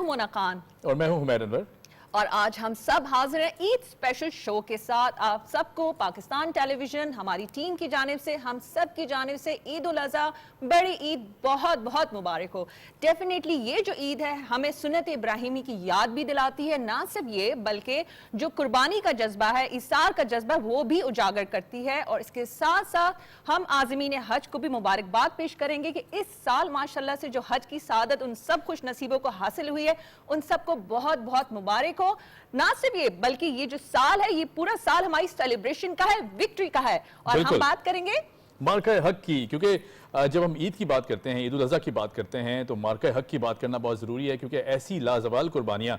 मोना खान और मैं हूं हुमैर अनवर और आज हम सब हाजिर हैं ईद स्पेशल शो के साथ। आप सबको पाकिस्तान टेलीविजन, हमारी टीम की जानिब से, हम सब की जानिब से ईद उल अज़हा, बड़ी ईद बहुत बहुत मुबारक हो। डेफिनेटली ये जो ईद है हमें सुन्नत इब्राहिमी की याद भी दिलाती है, ना सिर्फ ये बल्कि जो कुर्बानी का जज्बा है, इसार का जज्बा, वो भी उजागर करती है। और इसके साथ साथ हम आज़मीन हज को भी मुबारकबाद पेश करेंगे कि इस साल माशाल्लाह से जो हज की सादत उन सब खुश नसीबों को हासिल हुई है, उन सबको बहुत बहुत मुबारक हो। ना सिर्फ ये बल्कि ये जो साल है, ये पूरा साल हमारी सेलिब्रेशन का है, विक्ट्री का है। और हम बात करेंगे मार्का हक की, क्योंकि जब हम ईद की बात करते हैं, ईद उल अज़हा की बात करते हैं, तो मार्का हक की बात करना बहुत ज़रूरी है, क्योंकि ऐसी लाजवाल कुर्बानियाँ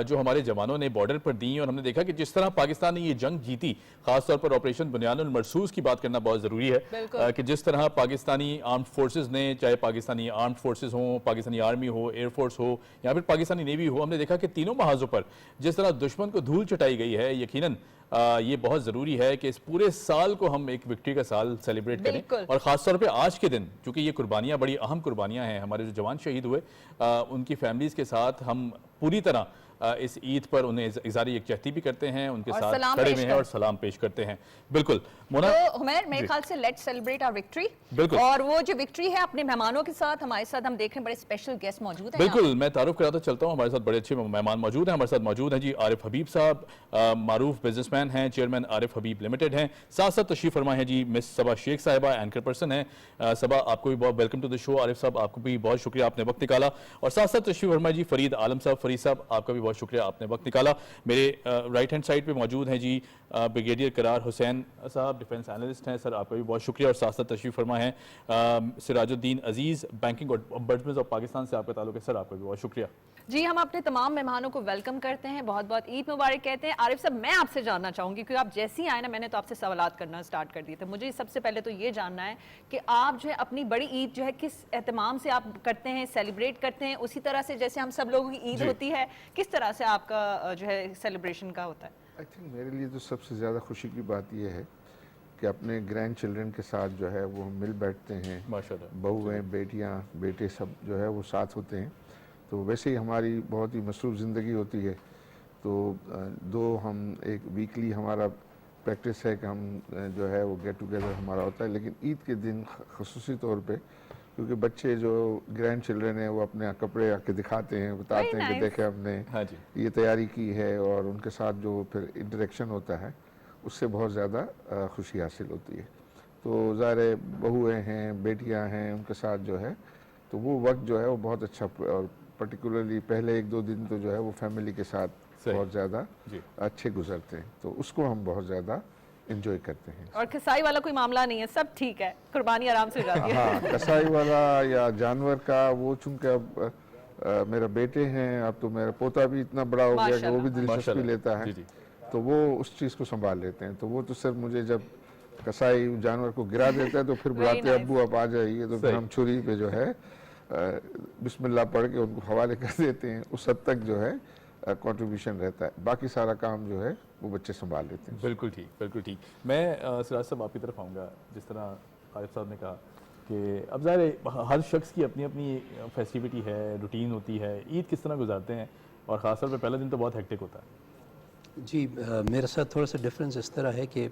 जो हमारे जवानों ने बॉर्डर पर दी और हमने देखा कि जिस तरह पाकिस्तान ने ये जंग जीती, खासतौर पर ऑपरेशन बुनियानुल मरसूस की बात करना बहुत ज़रूरी है कि जिस तरह पाकिस्तानी आर्म्ड फोर्सेज ने, चाहे पाकिस्तानी आर्म्ड फोर्सेज हों, पाकिस्तानी आर्मी हो, एयरफोर्स हो या फिर पाकिस्तानी नेवी हो, हमने देखा कि तीनों महाजों पर जिस तरह दुश्मन को धूल चटाई गई है, यकीनन ये बहुत ज़रूरी है कि इस पूरे साल को हम एक विक्ट्री का साल सेलिब्रेट करें। और ख़ासतौर पे आज के दिन, क्योंकि ये कुर्बानियाँ बड़ी अहम कुर्बानियाँ हैं, हमारे जो जवान शहीद हुए उनकी फैमिलीज़ के साथ हम पूरी तरह इस ईद पर उन्हें इज़हार यकजहती भी करते हैं, उनके साथ खड़े हुए हैं और सलाम पेश करते हैं। बिल्कुल मोना, तो हुमैर मेरे ख्याल से लेट्स सेलिब्रेट आवर विक्ट्री। बिल्कुल, और वो जो विक्ट्री है अपने मेहमानों के साथ, हमारे साथ हम देख रहे हैं बड़े स्पेशल गेस्ट मौजूद हैं। बिल्कुल, मैं तारुफ कराता चलता हूँ, हमारे साथ बड़े अच्छे मेहमान मौजूद हैं। हमारे साथ मौजूद हैं जी आरिफ हबीब साहब, मारूफ बिजनेसमैन हैं, चेयरमैन आरिफ हबीब लिमिटेड हैं। साथ साथ तशरीफ फरमा है जी मिस सबा शेख साहिबा, एंकर पर्सन हैं। सबा, आपको भी बहुत welcome to the show. Arif साहब, आपको भी बहुत शुक्रिया, आपने वक्त निकाला। और साथ साथ तशरीफ फरमा जी फरीद आलम साहब, फरीद साहब, आपका भी बहुत शुक्रिया, आपने वक्त निकाला। मेरे राइट हैंड साइड पे मौजूद हैं जी ब्रिगेडियर करार हुसैन साहब, डिफेंस एनालिस्ट हैं। सर, आपका भी बहुत शुक्रिया। और साथ साथ तशरीफ फरमा है सिराजुद्दीन अजीज, बैंकिंग ऑम्बड्समैन ऑफ पाकिस्तान से आपका ताल्लुक है। सर, आपका भी बहुत शुक्रिया। जी, हम अपने तमाम मेहमानों को वेलकम करते हैं, बहुत बहुत ईद मुबारक कहते हैं। आरिफ साहब, मैं आपसे जानना चाहूंगी, क्योंकि आप जैसे ही आए ना, मैंने तो आपसे सवालात करना स्टार्ट कर दिए थे। मुझे सबसे पहले तो ये जानना है कि आप जो है अपनी बड़ी ईद जो है किस एहतमाम से आप करते हैं, सेलिब्रेट करते हैं, उसी तरह से जैसे हम सब लोगों की ईद होती है, किस तरह से आपका जो है सेलिब्रेशन का होता है? आई थिंक मेरे लिए तो सबसे ज़्यादा खुशी की बात यह है कि अपने ग्रैंड चिल्ड्रन के साथ जो है वो मिल बैठते हैं, माशाल्लाह, बहुएँ, बेटियाँ, बेटे सब जो है वो साथ होते हैं। तो वैसे ही हमारी बहुत ही मसरूफ़ ज़िंदगी होती है, तो हम एक वीकली हमारा प्रैक्टिस है कि हम जो है वो गेट टुगेदर हमारा होता है। लेकिन ईद के दिन ख़ुसूसी तौर पे, क्योंकि बच्चे जो ग्रैंड चिल्ड्रन हैं वो अपने कपड़े आके दिखाते हैं, बताते हैं कि देखें हमने ये तैयारी की है, और उनके साथ जो फिर इंटरेक्शन होता है उससे बहुत ज़्यादा खुशी हासिल होती है। तो ज़ाहिर बहुएँ हैं, बेटियां हैं, उनके साथ जो है तो वो वक्त जो है वो बहुत अच्छा, और पर्टिकुलरली पहले 1-2 दिन तो जो है वो फैमिली के साथ बहुत ज़्यादा अच्छे गुजरते हैं, तो उसको हम बहुत ज़्यादा एंजॉय करते हैं। और कसाई वाला कोई मामला नहीं है, सब ठीक है, कुर्बानी आराम से हो जाती है। हाँ, कसाई वाला या जानवर का वो चूंकि अब मेरा बेटे हैं, अब तो मेरा पोता भी इतना बड़ा हो गया कि वो भी दिलचस्पी लेता है, तो वो उस चीज़ को संभाल लेते हैं। तो वो तो सिर्फ मुझे जब कसाई जानवर को गिरा देता है तो फिर बुलाते हैं, अब्बू आप आ जाइए, तो फिर हम छुरी पे जो है बिस्मिल्लाह पढ़ के उनको हवाले कर देते हैं। उस हद तक जो है कंट्रीब्यूशन रहता है, बाकी सारा काम जो है वो बच्चे संभाल लेते हैं। बिल्कुल ठीक, बिल्कुल ठीक। मैं सिराज साहब आपकी तरफ आऊँगा। जिस तरह आरिफ साहब ने कहा कि अब ज़ाहिर हर शख्स की अपनी अपनी फेस्टिविटी है, रूटीन होती है, ईद किस तरह गुजारते हैं, और ख़ासतौर पर पहला दिन तो बहुत हेक्टिक होता है। जी, मेरे साथ थोड़ा सा डिफरेंस इस तरह है कि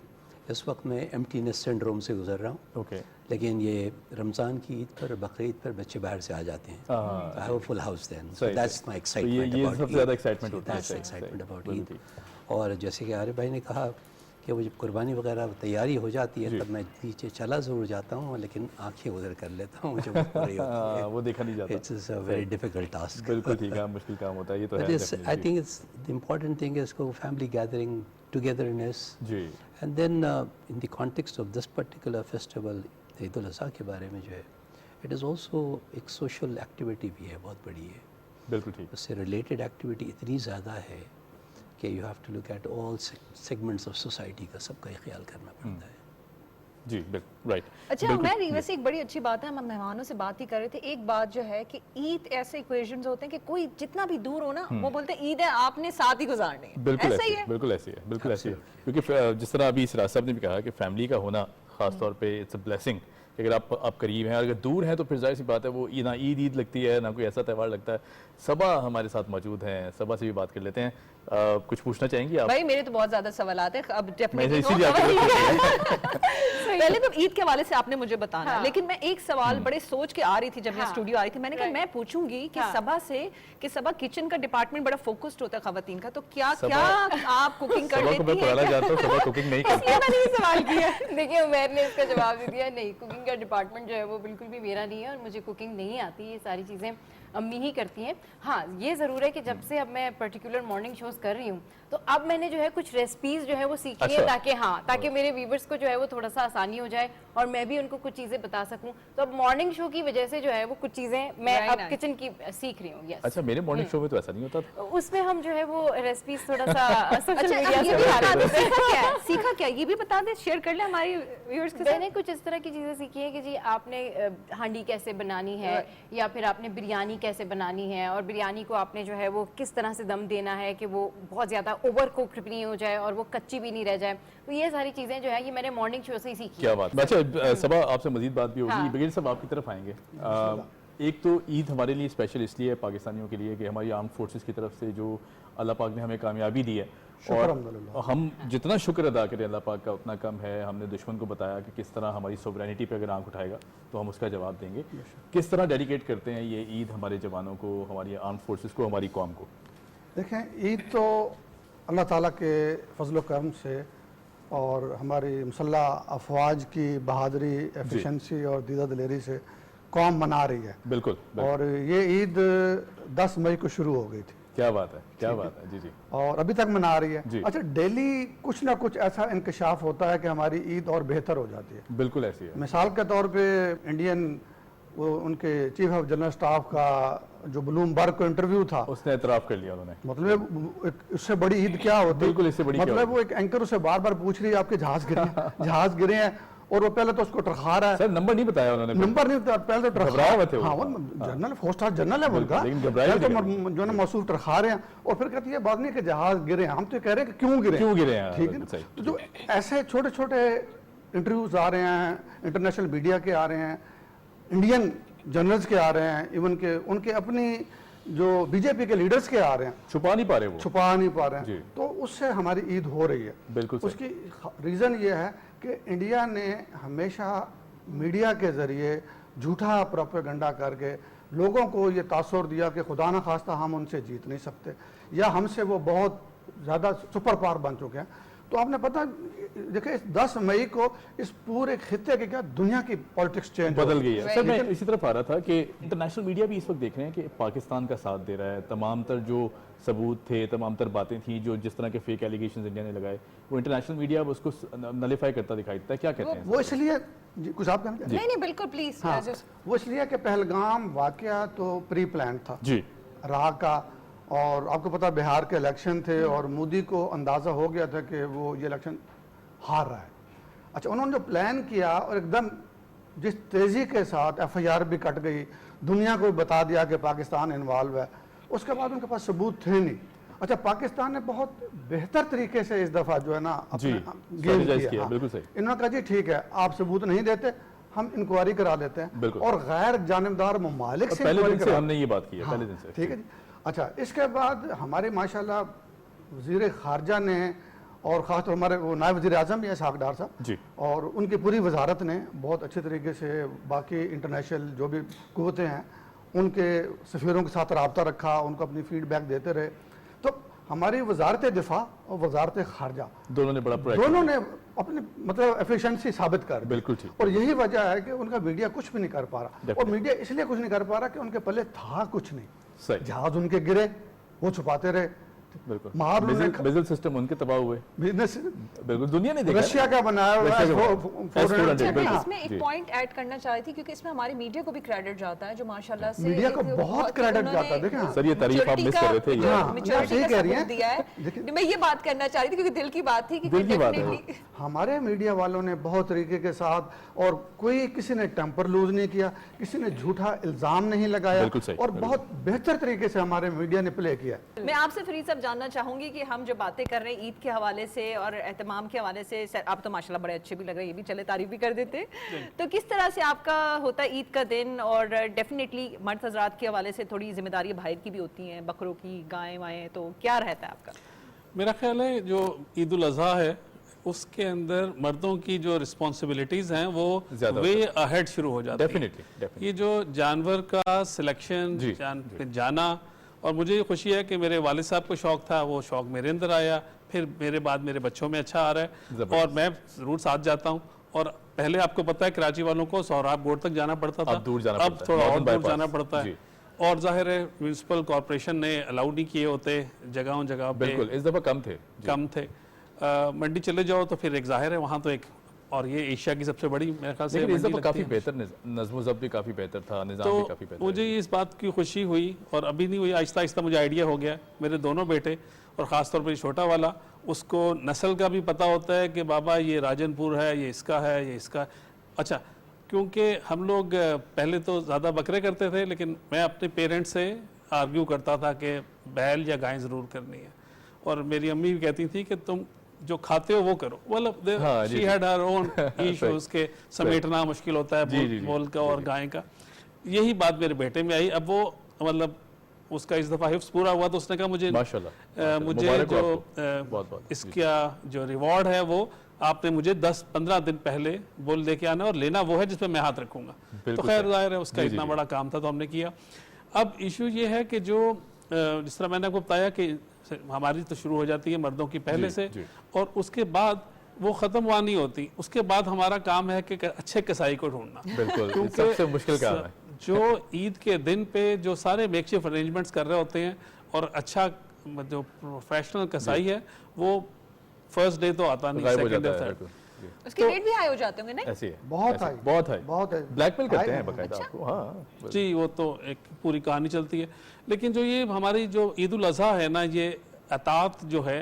इस वक्त मैं एम्प्टीनेस सिंड्रोम से गुजर रहा हूँ। लेकिन ये रमज़ान की ईद पर, बकरीद पर बच्चे बाहर से आ जाते हैं, I have a full house then, so that's my excitement about, सबसे ज़्यादा एक्साइटमेंट होता है, एक्साइटमेंट अबाउट ईद। और जैसे कि आरिफ भाई ने कहा कि वो जब कुर्बानी वगैरह तैयारी हो जाती है तब मैं नीचे चला ज़रूर जाता हूँ, लेकिन आंखें उधर कर लेता हूँ, जब वो देखा नहीं जाता। It's a very difficult task. बिल्कुल ठीक है, मुश्किल काम होता है ये तो है। I think it's the important thing is को family gathering, togetherness, and then in the context of this particular festival, Eid ul Azha के बारे में जो है, it is also एक social activity भी है, बहुत बड़ी है। बिल्कुल ठीक। उससे रिलेटेड एक्टिविटी इतनी ज़्यादा है कि you have to look at all segments of society का, सबका ही ख्याल करना पड़ता है। जी बिल्कुल राइट। अच्छा, मैं वैसे एक बड़ी अच्छी बात है, हम मेहमानों से बात ही कर रहे थे, एक बात जो है कि ईद ऐसे इक्वेशंस होते हैं कि कोई जितना भी दूर हो ना, वो बोलते हैं ईद है आपने साथ ही गुजारनी है। बिल्कुल ऐसे ही है, बिल्कुल ऐसे ही है, बिल्कुल ऐसे ही है। क्योंकि जिस तरह अभी सिराज साहब ने भी कहा कि फैमिली का होना खास तौर पे इट्स अ ब्लेसिंग, कि अगर आप करीब हैं, अगर दूर हैं तो फिर जाहिर सी बात है वो ना ईद लगती है, ना कोई ऐसा त्यौहार लगता है। सबा हमारे साथ मौजूद हैं, सबा से भी बात कर लेते हैं। कुछ पूछना चाहेंगी आप? भाई मेरे तो बहुत ज्यादा सवालात हैं, अब डेफिनेटली इसीलिए पहले तो ईद के हवाले से आपने मुझे बताना, हाँ। लेकिन मैं एक सवाल बड़े सोच के आ रही थी जब मैं हाँ। स्टूडियो आ रही थी, मैंने कहा Right. मैं पूछूंगी कि हाँ। सबा से कि सबा किचन का डिपार्टमेंट बड़ा फोकस्ड होता है खवातीन का, तो क्या सबा- क्या आप कुकिंग कर सबा को लेती मैं पुराना हैं? जानता हूँ, सबा कुकिंग नहीं करती। इसलिए मैंने ये सवाल किया। देखिए उमैर ने इसका जवाब दे दिया, नहीं कुकिंग का डिपार्टमेंट जो है वो बिल्कुल भी मेरा नहीं है और मुझे कुकिंग नहीं आती, ये सारी चीज़ें अम्मी ही करती हैं। हाँ ये ज़रूर है कि जब से अब मैं पर्टिकुलर मॉर्निंग शोज़ कर रही हूँ तो अब मैंने जो है कुछ रेसिपीज़ जो है वो सीखी है, अच्छा। ताकि मेरे व्यूवर्स को जो है वो थोड़ा सा आसानी हो जाए और मैं भी उनको कुछ चीज़ें बता सकूँ। तो अब मॉर्निंग शो की वजह से जो है वो कुछ चीज़ें मैं Very अब nice. किचन की सीख रही हूँ। यस, अच्छा, मेरे मॉर्निंग शो में तो ऐसा नहीं होता था। उसमें हम जो है वो रेसिपीज़ थोड़ा सा सोशल अच्छा, मीडिया ये से भी दिखा बता देते दे, हैं। सीखा क्या है? सीखा क्या है? ये भी बता दे, शेयर कर ले हमारे व्यूअर्स के साथ। मैंने कुछ इस तरह की चीज़ें सीखी है कि जी आपने हांडी कैसे बनानी है या फिर आपने बिरयानी कैसे बनानी है और बिरयानी को आपने जो है वो किस तरह से दम देना है कि वो बहुत ज़्यादा ओवर कुक्ड भी नहीं हो जाए और वो कच्ची भी नहीं रह जाए। तो ये सारी चीज़ें जो है ये मैंने मॉर्निंग शो से ही सीखी क्या है। बात। अच्छा सबा, आपसे मजीद बात भी होगी। हाँ। बगैर सब आपकी तरफ आएंगे। एक तो ईद हमारे लिए स्पेशल इसलिए है पाकिस्तानियों के लिए कि हमारी आर्म फोर्सेस की तरफ से जो अल्लाह पाक ने हमें कामयाबी दी है, और हम जितना शुक्र अदा करें अल्लाह पाक का उतना कम है। हमने दुश्मन को बताया कि किस तरह हमारी सोवरेनिटी पे अगर आंख उठाएगा तो हम उसका जवाब देंगे। किस तरह डेडिकेट करते हैं ये ईद हमारे जवानों को, हमारी आर्म फोर्सेस को, हमारी कौम को? देखें, ईद तो अल्लाह ताला के फजल करम से और हमारी मुसल्लह अफवाज की बहादुरी, एफिशिएंसी और दीदा दिलेरी से कौम मना रही है। बिल्कुल, और ये ईद 10 मई को शुरू हो गई थी क्या बात है, क्या बात है। जी जी। और अभी तक मना रही जी। है। अच्छा, डेली कुछ ना कुछ ऐसा इंकशाफ होता है कि हमारी ईद और बेहतर हो जाती है। बिल्कुल ऐसी है। मिसाल के तौर पे इंडियन वो उनके चीफ ऑफ जनरल स्टाफ का जो ब्लूमबर्ग को इंटरव्यू था, उसने एतराफ़ कर लिया उन्होंने। मतलब इससे बड़ी ईद क्या होती है? बिल्कुल इससे बड़ी क्या मतलब होती वो एक एंकर उसे बार बार पूछ रही है आपके जहाज गिरे हैं, जहाज गिरे हैं, और वो पहले तो उसको टरखा रहा है। सर नंबर नहीं बताया उन्होंने। नंबर नहीं था, पहले तो घबराया हुए थे वो। हाँ, वो जनरल फोर स्टार जनरल है उनका, लेकिन घबराए पहले नहीं तो जो है ना मौसूफ टरखा रहे हैं और फिर कहती है बात नहीं कि जहाज गिरे हैं, हम तो कह रहे हैं कि क्यों गिरे क्यों गिरे हैं? ठीक है ना? सही। तो जो ऐसे छोटे छोटे इंटरव्यूज आ रहे हैं, इंटरनेशनल मीडिया के आ रहे हैं, इंडियन जर्नल्स के आ रहे हैं, इवन के उनके अपनी जो बीजेपी के लीडर्स के आ रहे हैं, छुपा नहीं पा रहे वो। छुपा नहीं पा रहे जी। हैं, तो उससे हमारी ईद हो रही है। बिल्कुल सही। उसकी रीज़न ये है कि इंडिया ने हमेशा मीडिया के ज़रिए झूठा प्रोपेगेंडा करके लोगों को ये तासुर दिया कि खुदा न खास्ता हम उनसे जीत नहीं सकते या हमसे वो बहुत ज़्यादा सुपर पावर बन चुके हैं। तो आपने पता देखिए 10 मई को इस पूरे खित्ते के क्या दुनिया की पॉलिटिक्स चेंज बदल गई है। सर मैं लेकिन- इसी तरफ आ रहा था कि इंटरनेशनल मीडिया भी इस वक्त देख रहे हैं कि पाकिस्तान का साथ दे रहा है। तमाम तर जो सबूत थे, तमाम तर बातें थी, जो जिस तरह के फेक एलिगेशंस इंडिया ने लगाए, वो इंटरनेशनल मीडिया अब उसको नलिफाई करता दिखाई देता है। क्या कहते हैं? वो इसलिए कुछ आप कहना चाहते हैं? नहीं नहीं बिल्कुल प्लीज। हाँ, वो इसलिए कि पहलगाम वाकया तो प्री प्लान था जी। राह का, और आपको पता बिहार के इलेक्शन थे और मोदी को अंदाज़ा हो गया था कि वो ये इलेक्शन हार रहा है। अच्छा, उन्होंने जो प्लान किया और एकदम जिस तेज़ी के साथ FIR भी कट गई, दुनिया को बता दिया कि पाकिस्तान इन्वॉल्व है, उसके बाद उनके पास सबूत थे नहीं। अच्छा, पाकिस्तान ने बहुत बेहतर तरीके से इस दफ़ा जो है ना जी, अपने गेम strategize किया, हाँ। बिल्कुल सही। इन्होंने कहा जी ठीक है, आप सबूत नहीं देते, हम इंक्वायरी करा देते हैं बिल्कुल। और गैर जानिबदार ममालिक से पहले दिन इंक्वायरी से करा। हमने ये बात की है, हाँ, पहले दिन से। ठीक है जी। अच्छा, इसके बाद हमारे माशाल्लाह वज़ीर ख़ारजा ने और ख़ासतौर हमारे वो नायब वज़ीर आज़म भी है साक डार साहब जी। और उनकी पूरी वजारत ने बहुत अच्छे तरीके से बाकी इंटरनेशनल जो भी कुव्वतें हैं उनके सफ़ीरों के साथ रब्ता रखा, उनको अपनी फीडबैक देते रहे। तो हमारी वजारत दिफा और वजारत ख़ारजा दोनों ने बड़ा proactive दोनों ने अपनी मतलब एफिशिएंसी साबित कर दी। बिल्कुल ठीक। और यही वजह है कि उनका मीडिया कुछ भी नहीं कर पा रहा, और Definitely। मीडिया इसलिए कुछ नहीं कर पा रहा कि उनके पल्ले था कुछ नहीं। सही। जहाज उनके गिरे, वो छुपाते रहे, बिल्कुल। मार उन्होंने मिसाइल सिस्टम उनके तबाह हुए। बिजनेस बिल्कुल, दुनिया ने देखा। रशिया का बनाया हुआ रशिया का है, बनाया। फोर- S-400 अच्छा, मैं बिल्कुल। इसमें एक जी। पॉइंट ऐड करना चाह रही थी क्योंकि इसमें हमारे मीडिया को भी क्रेडिट जाता है जो माशाल्लाह से मीडिया को एक बहुत credit जाता है, देखें। सर, ये तारीफ आप मिस कर रहे थे, ये। हाँ, आप सही कह रही हैं। दिया है। देखिए- मैं ये बात करना चाह रही थी क्योंकि दिल की बात थी कि दिल की बात है। definitely- हमारे मीडिया वालों ने बहुत तरीके के साथ, और कोई किसी ने टेम्पर लूज नहीं किया, किसी ने झूठा इल्जाम नहीं लगाया, बिल्कुल सही, और बिल्कुल। बहुत बेहतर तरीके से हमारे मीडिया ने प्ले किया। मैं आपसे फरीद साहब जानना चाहूंगी कि हम जो बातें कर रहे हैं ईद के हवाले से और एहतमाम के हवाले से, सर आप तो माशाल्लाह बड़े अच्छे भी लग रहे हैं, ये भी चले तारीफ भी कर देते, तो किस तरह से आपका होता है ईद का दिन? और डेफिनेटली मर्द हजरात के हवाले से थोड़ी जिम्मेदारी बाहर की भी होती हैं, बकरों की, गायें वाएं, तो क्या रहता है आपका? मेरा ख्याल है जो ईद उल अज़हा है उसके अंदर मर्दों की जो रिस्पॉन्सिबिलिटीज़ हैं वो वे अहेड शुरू हो जाती हैं। डेफिनेटली ये जो जानवर का सिलेक्शन, जाना, और मुझे ये खुशी है कि मेरे वालिद साहब को शौक़ था, वो शौक़ मेरे अंदर आया, फिर मेरे बाद मेरे बच्चों में अच्छा आ रहा है और मैं ज़रूर साथ जाता हूँ। और पहले आपको पता है कराची वालों को सोहराब गोड़ तक जाना पड़ता था, अब थोड़ा और दूर जाना पड़ता है। और जाहिर है म्यूनसिपल कॉर्पोरेशन ने अलाउ नहीं किए होते जगहों जगह पे, बिल्कुल इस दफ़ा कम थे। मंडी चले जाओ तो फिर एक जाहिर है वहाँ तो एक, और ये एशिया की सबसे बड़ी मेरे ख्याल से इस दफ़ा काफ़ी बेहतर नज़्म ज़ब्त भी काफ़ी बेहतर था, निज़ाम भी काफ़ी बेहतर। मुझे इस बात की खुशी हुई, और अभी नहीं हुई, आहिस्ता आहिस्ता मुझे आइडिया हो गया। मेरे दोनों बेटे और ख़ासतौर पर छोटा वाला, उसको नस्ल का भी पता होता है कि बाबा ये राजनपुर है, ये इसका है, ये इसका। अच्छा, क्योंकि हम लोग पहले तो ज़्यादा बकरे करते थे, लेकिन मैं अपने पेरेंट्स से आर्ग्यू करता था कि बैल या गाय ज़रूर करनी है, और मेरी अम्मी भी कहती थी कि तुम जो खाते हो वो करो। मतलब she had her own issues के समेटना मुश्किल होता है बोल का और गाय का। यही बात मेरे बेटे में आई। अब वो मतलब उसका इस दफ़ा हिफ्स पूरा हुआ तो उसने कहा मुझे मुझे जो इसका जो रिवॉर्ड है वो आपने मुझे 10-15 दिन पहले बोल दे के आना, और लेना वो है जिसपे मैं हाथ रखूंगा। तो खैर जाहिर है उसका इतना बड़ा काम था तो हमने किया। अब इशू ये है कि जो जिस तरह मैंने आपको बताया कि हमारी तो शुरू हो जाती है मर्दों की पहले से, और उसके बाद वो ख़त्म हुआ नहीं होती। उसके बाद हमारा काम है कि अच्छे कसाई को ढूंढना, बिल्कुल सबसे मुश्किल काम है। जो ईद के दिन पे जो सारे मेकशिफ्ट अरेंजमेंट्स कर रहे होते हैं, और अच्छा जो प्रोफेशनल कसाई है वो फर्स्ट डे तो आता नहीं, सेकंड या थर्ड। उसके रेट भी हाई हो जाते होंगे नहीं? ऐसे है, बहुत हाई, बहुत हाई ब्लैकमेल करते हैं बकायदा आपको। हाँ जी, वो तो एक पूरी कहानी चलती है। लेकिन जो ये हमारी जो ईद उल अज़हा है ना, ये अतात जो है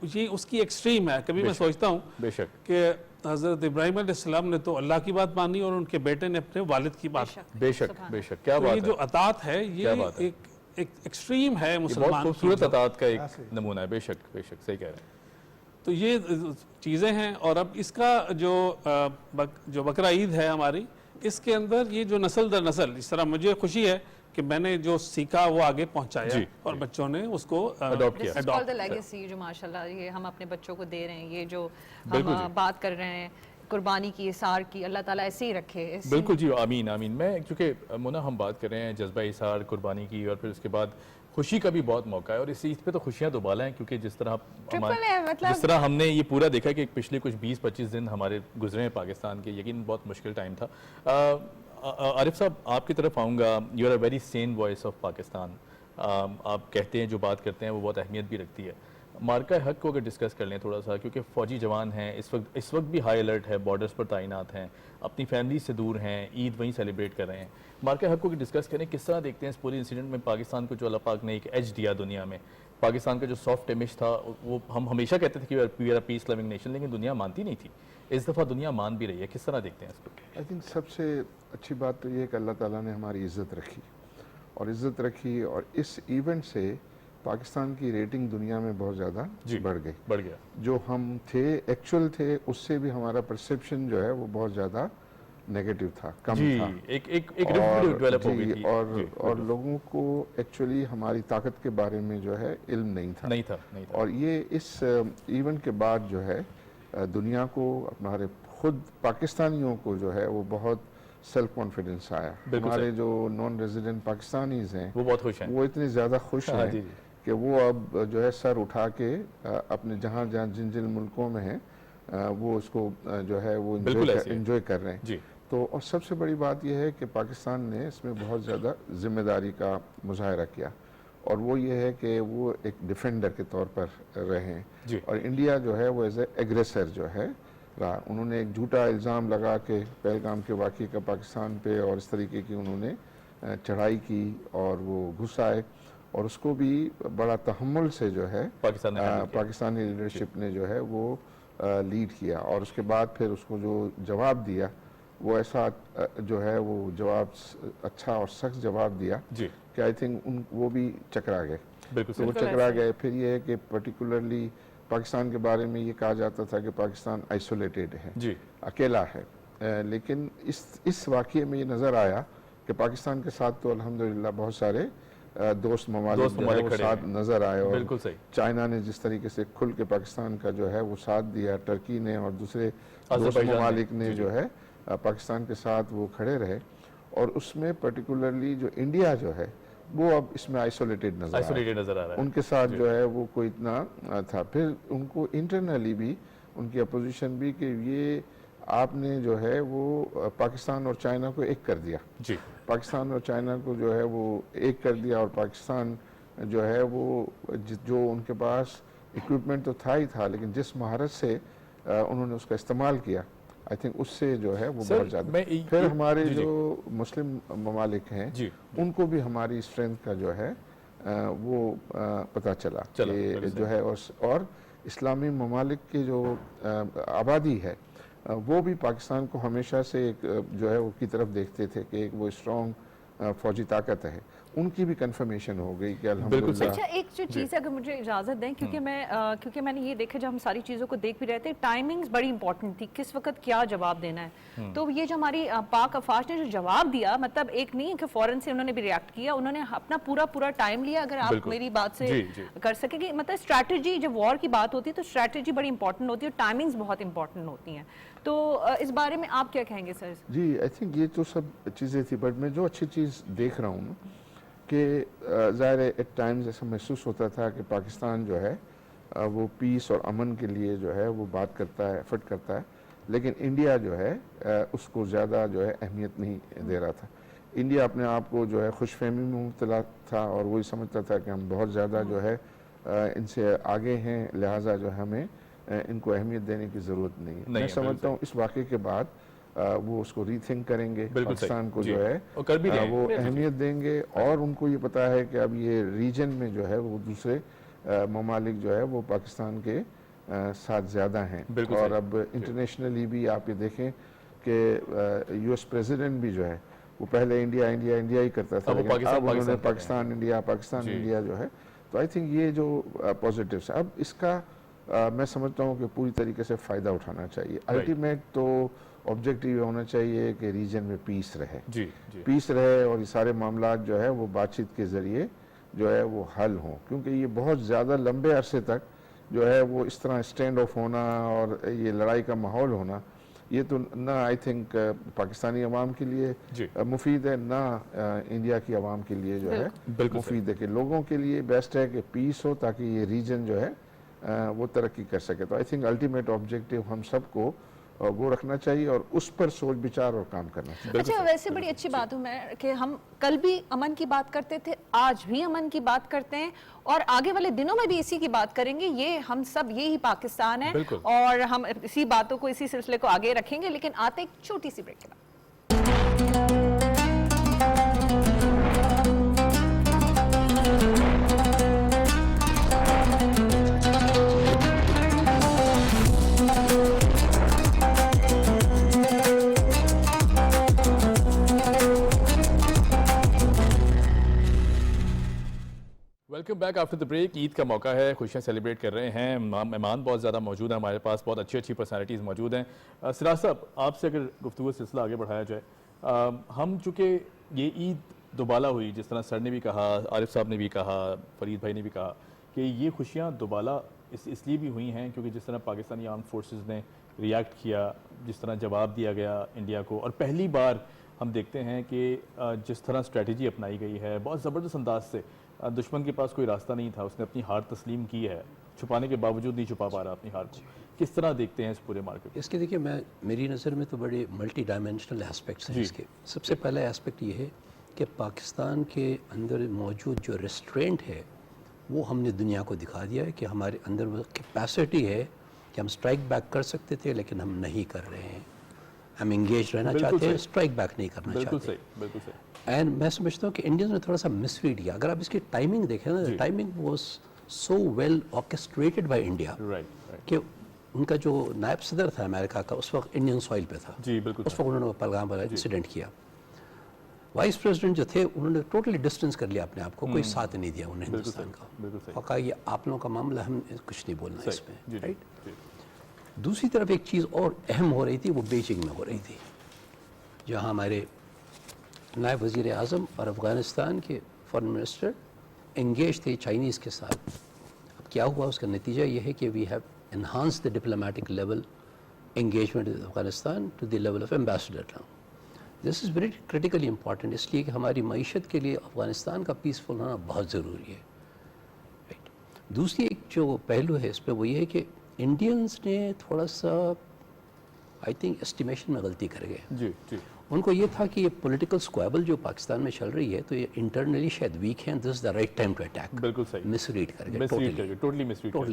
ये उसकी एक्सट्रीम है। कभी मैं सोचता हूँ बेशक कि हज़रत इब्राहीम अलैहिस्सलाम ने तो अल्लाह की बात मानी और उनके बेटे ने अपने वालिद की बात। बेशक क्या बात है। ये जो अतात है ये एक एक्सट्रीम है मुसलमान, बहुत खूबसूरत अतात का एक नमूना है। बेशक सही कह रहे हैं। तो ये चीज़ें हैं। और अब इसका जो बकरा ईद है हमारी, इसके अंदर ये जो नस्ल दर नस्ल, इस तरह मुझे खुशी है कि मैंने जो सीखा वो आगे पहुंचाया और बच्चों ने उसको अडॉप्ट किया। द लेगेसी जो माशाल्लाह ये हम अपने बच्चों को दे रहे हैं, ये जो हम बात कर रहे हैं कुर्बानी की, इसार की, अल्लाह ताला ऐसे ही रखे। बिल्कुल जी, आमीन आमीन। मैं क्योंकि मोना हम बात कर रहे हैं जज्बा इसार कुर्बानी की, और फिर उसके बाद खुशी का भी बहुत मौका है, और इस चीज़ पे तो खुशियाँ दोबाला हैं, क्योंकि जिस तरह हमने ये पूरा देखा कि पिछले कुछ 20-25 दिन हमारे गुजरे हैं पाकिस्तान के, यकीन बहुत मुश्किल टाइम था। आरिफ साहब आपकी तरफ आऊँगा। You are a very sane voice of Pakistan. आप कहते हैं, जो बात करते हैं वो बहुत अहमियत भी रखती है। मार्का हक को अगर डिस्कस कर लें थोड़ा सा, क्योंकि फ़ौजी जवान हैं इस वक्त भी हाई अलर्ट है, बॉर्डर्स पर तैनात हैं, अपनी फैमिली से दूर हैं, ईद वहीं सेलिब्रेट कर रहे हैं। मार्का हक को डिस्कस करें, किस तरह देखते हैं इस पूरे इंसिडेंट में पाकिस्तान को जो अल्लाह पाक ने एक एज दिया दुनिया में। पाकिस्तान का जो सॉफ्ट इमेज था वो हम हमेशा कहते थे कि we are peace loving nation, लेकिन दुनिया मानती नहीं थी। इस दफ़ा दुनिया मान भी रही है। किस तरह देखते हैं इसको? आई थिंक सबसे अच्छी बात तो ये है कि अल्लाह ताला ने हमारी इज़्ज़त रखी, और इस इवेंट से पाकिस्तान की रेटिंग दुनिया में बहुत ज़्यादा बढ़ गया। जो हम थे एक्चुअल थे उससे भी हमारा परसेप्शन जो है वो बहुत ज़्यादा नेगेटिव था, कम था। एक डेवलप हो गई थी, और लोगों को एक्चुअली हमारी ताकत के बारे में जो है इल्म नहीं था। और ये इस इवेंट के बाद जो है दुनिया को, हमारे खुद पाकिस्तानियों को जो है वो बहुत सेल्फ कॉन्फिडेंस आया। हमारे जो नॉन रेजिडेंट पाकिस्तानीज हैं वो बहुत खुश हैं, वो इतने ज़्यादा खुश हैं कि वो अब जो है सर उठा के अपने जहाँ जिन मुल्कों में हैं वो उसको जो है वो इंजॉय कर रहे हैं। तो और सबसे बड़ी बात यह है कि पाकिस्तान ने इसमें बहुत ज़्यादा जिम्मेदारी का मुजाहरा किया, और वो ये है कि वो एक डिफेंडर के तौर पर रहे हैं, और इंडिया जो है वो एज एग्रेसर जो है रहा। उन्होंने एक झूठा इल्ज़ाम लगा के पहलगाम के वाक़े का पाकिस्तान पे, और इस तरीके की उन्होंने चढ़ाई की और वो घुस आए, और उसको भी बड़ा तहम्मुल से जो है पाकिस्तानी लीडरशिप ने जो है वो लीड किया, और उसके बाद फिर उसको जो जवाब दिया वो ऐसा जो है वो जवाब अच्छा और सख्त जवाब दिया जी कि आई थिंक वो भी चकरा गए। बिल्कुल तो वो सही। चकरा गए। फिर ये है कि पर्टिकुलरली पाकिस्तान के बारे में ये कहा जाता था कि पाकिस्तान आइसोलेटेड है, जी अकेला है, लेकिन इस वाक़ये में ये नज़र आया कि पाकिस्तान के साथ तो अल्हम्दुलिल्लाह बहुत सारे दोस्त ममालिक जो है वो साथ नज़र आए। और बिल्कुल सही। चाइना ने जिस तरीके से खुल के पाकिस्तान का जो है वो साथ दिया, टर्की ने और दूसरे दोस्त ममालिक ने जो है पाकिस्तान के साथ वो खड़े रहे। और उसमें पर्टिकुलरली जो इंडिया जो है वो अब इसमें आइसोलेटेड नज़र नज़र आ रहा है। उनके साथ जो है वो कोई इतना था। फिर उनको इंटरनली भी उनकी अपोजिशन भी कि ये आपने जो है वो पाकिस्तान और चाइना को एक कर दिया, जी पाकिस्तान और चाइना को जो है वो एक कर दिया। और पाकिस्तान जो है वो जो उनके पास इक्विपमेंट तो था ही था, लेकिन जिस महारत से उन्होंने उसका इस्तेमाल किया, आई थिंक उससे जो है वो बहुत ज़्यादा। फिर हमारे जो मुस्लिम ममालिक हैं उनको भी हमारी स्ट्रेंथ का जो है वो पता चला कि जो है। और इस्लामी ममालिक की जो आबादी है वो भी पाकिस्तान को हमेशा से एक जो है वो की तरफ देखते थे कि एक वो स्ट्रॉन्ग फौजी ताकत है। उनकी भी कंफर्मेशन हो गई कि अल्हम्दुलिल्लाह। अच्छा, एक जो चीज़ अगर मुझे इजाज़त दें, क्योंकि क्योंकि मैंने ये देखा जब हम सारी चीज़ों को देख भी रहे थे, टाइमिंग्स बड़ी इंपॉर्टेंट थी, किस वक्त क्या जवाब देना है। तो ये जो हमारी पाक अफवाज ने जो जवाब दिया, मतलब एक नहीं कि फ़ौरन से उन्होंने भी रिएक्ट किया, उन्होंने अपना पूरा टाइम लिया। अगर आप मेरी बात से कर सकेंगे, मतलब स्ट्रैटेजी, जब वॉर की बात होती है तो स्ट्रैटेजी बड़ी इंपॉर्टेंट होती है और टाइमिंग्स बहुत इंपॉर्टेंट होती हैं। तो इस बारे में आप क्या कहेंगे सर? जी, आई थिंक ये तो सब चीज़ें थी, बट मैं जो अच्छी चीज़ देख रहा हूँ कि ज़ाहिर है एट टाइम्स ऐसा महसूस होता था कि पाकिस्तान जो है वो पीस और अमन के लिए जो है वो बात करता है, एफर्ट करता है, लेकिन इंडिया जो है उसको ज़्यादा जो है अहमियत नहीं दे रहा था। इंडिया अपने आप को जो है खुशफहमी में मुब्तला था और वही समझता था कि हम बहुत ज़्यादा जो है इनसे आगे हैं, लिहाजा जो है हमें इनको अहमियत देने की ज़रूरत नहीं है। मैं समझता हूँ इस वाक़े के बाद वो उसको रीथिंक करेंगे, पाकिस्तान को जो है वो अहमियत देंगे। और उनको ये पता है कि अब ये रीजन में जो है वो दूसरे ममालिक जो है वो पाकिस्तान के साथ ज़्यादा हैं। और अब इंटरनेशनली भी आप ये देखें कि यूएस प्रेसिडेंट भी जो है वो पहले इंडिया इंडिया इंडिया ही करता था, लेकिन अब उन्होंने पाकिस्तान इंडिया जो है। तो आई थिंक ये जो पॉजिटिव्स है, अब इसका मैं समझता हूँ कि पूरी तरीके से फ़ायदा उठाना चाहिए। अल्टीमेट तो ऑब्जेक्टिव होना चाहिए कि रीजन में पीस रहे, पीस रहे और ये सारे मामला जो है वो बातचीत के ज़रिए जो है वो हल हों, क्योंकि ये बहुत ज़्यादा लंबे अरसे तक जो है वो इस तरह स्टैंड ऑफ होना और ये लड़ाई का माहौल होना, ये तो ना आई थिंक पाकिस्तानी अवाम के लिए मुफीद है, ना इंडिया की अवाम के लिए जो है मुफीद है। कि लोगों के लिए बेस्ट है कि पीस हो ताकि ये रीजन जो है वो तरक्की कर सके। तो आई थिंक अल्टीमेट ऑब्जेक्टिव हम सबको वो रखना चाहिए और उस पर सोच विचार और काम करना चाहिए। अच्छा, वैसे बड़ी अच्छी बात है कि हम कल भी अमन की बात करते थे, आज भी अमन की बात करते हैं और आगे वाले दिनों में भी इसी की बात करेंगे। ये हम सब, ये ही पाकिस्तान है और हम इसी बातों को, इसी सिलसिले को आगे रखेंगे। लेकिन आते एक छोटी सी ब्रेक के बाद। Welcome back after the break. Eid का मौका है, खुशियाँ सेलिब्रेट कर रहे हैं, मेहमान बहुत ज़्यादा मौजूद हैं हमारे पास, बहुत अच्छी अच्छी पर्सनैलिटीज़ मौजूद हैं। सिराज साहब, आपसे अगर गुफ्तगू सिलसिला आगे बढ़ाया जाए, हम चूँकि ये ईद दोबाला हुई, जिस तरह सर ने भी कहा, आरिफ साहब ने भी कहा, फरीद भाई ने भी कहा कि ये खुशियाँ दोबाला इसलिए भी हुई हैं क्योंकि जिस तरह पाकिस्तानी आर्म फोर्सेस ने रिएक्ट किया, जिस तरह जवाब दिया गया इंडिया को, और पहली बार हम देखते हैं कि जिस तरह स्ट्रेटजी अपनाई गई है, बहुत ज़बरदस्त अंदाज से, दुश्मन के पास कोई रास्ता नहीं था, उसने अपनी हार तस्लीम की है, छुपाने के बावजूद नहीं छुपा पा रहा अपनी हार को। किस तरह देखते हैं इस पूरे मार्केट? इसके देखिए, मेरी नज़र में तो बड़े मल्टी डायमेंशनल एस्पेक्ट्स हैं इसके। सबसे पहला एस्पेक्ट ये है कि पाकिस्तान के अंदर मौजूद जो रेस्ट्रेंट है वो हमने दुनिया को दिखा दिया है कि हमारे अंदर वो कैपेसिटी है कि हम स्ट्राइक बैक कर सकते थे, लेकिन हम नहीं कर रहे हैं। हम इंगेज रहना चाहते हैं, स्ट्राइक बैक नहीं करना चाहते। बिल्कुल सही। एंड मैं समझता हूँ कि इंडियंस ने थोड़ा सा मिसरीड किया। अगर आप इसकी टाइमिंग देखें ना, timing was so well orchestrated by India कि उनका जो नायब सदर था अमेरिका का उस वक्त इंडियन सॉइल पे था जी बिल्कुल उस वक्त उन्होंने पहलगाम वाला इंसिडेंट किया। वाइस प्रेसिडेंट जो थे उन्होंने टोटली डिस्टेंस कर लिया अपने आप को, कोई साथ नहीं दिया उन्हें हिंदुस्तान का, और कहा ये आप लोगों का मामला, हम कुछ नहीं बोलना इसमें, राइट। दूसरी तरफ एक चीज़ और अहम हो रही थी, वो बीजिंग में हो रही थी, जहाँ हमारे नायब वज़ीर आज़म और अफ़गानिस्तान के फॉरेन मिनिस्टर एंगेज थे चाइनीज़ के साथ। अब क्या हुआ, उसका नतीजा ये है कि we have enhance the diplomatic level engagement with Afghanistan to the level of ambassador now. This is very critically important, इसलिए कि हमारी मईशत के लिए अफ़गानिस्तान का पीसफुल होना बहुत ज़रूरी है, राइट। दूसरी एक जो पहलू है इस पर वो ये है कि इंडियंस ने थोड़ा सा आई थिंक एस्टिमेशन में गलती कर गए। जी जी। उनको ये था कि ये पॉलिटिकल स्क्वाबल जो पाकिस्तान में चल रही है तो ये इंटरनली शायद वीक है, this is the right time to attack. बिल्कुल सही। मिसरीड कर गए, टोटली